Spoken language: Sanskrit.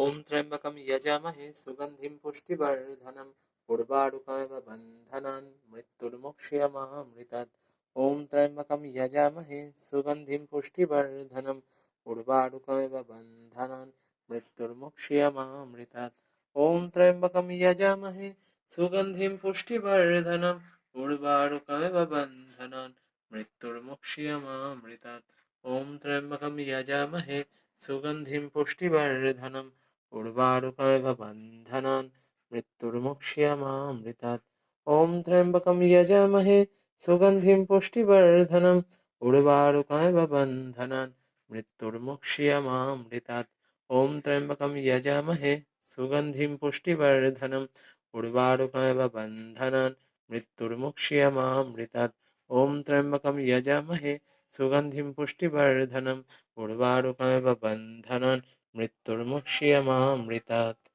ॐ त्र्यम्बकं यजामहे सुगन्धिं पुष्टिवर्धनम् उर्वारुकमिव बन्धनान् मृत्युर्मुक्षीयमामृतात्। ॐ त्र्यम्बकं यजामहे सुगन्धिं पुष्टिवर्धनम् उर्वारुकमिव बन्धनान् मृत्युर्मुक्षीयमामृतात्। ॐ त्र्यम्बकं यजामहे सुगन्धिं पुष्टिवर्धनम् उर्वारुकमिव बन्धनान् मृत्युर्मुक्षीयमामृतात्। ॐ त्र्यम्बकं यजामहे सुगन्धिं पुष्टिवर्धनम् उर्वारुकमिव बन्धनान् मृत्युर्मुक्षीयमामृतात्। ॐ त्र्यम्बकं यजामहे सुगन्धिं पुष्टिवर्धनम् उर्वारुकमिव बन्धनान् मृत्युर्मुक्षीयमामृतात्। ॐ त्र्यम्बकं यजामहे सुगन्धिं पुष्टिवर्धनम् उर्वारुकमिव बन्धनान् मृत्युर्मुक्षीयमामृतात्। ॐ त्र्यम्बकं यजामहे सुगन्धिं पुष्टिवर्धनम् उर्वारुकमिव बन्धनान् मृत्युर्मुक्षीयमामृतात्।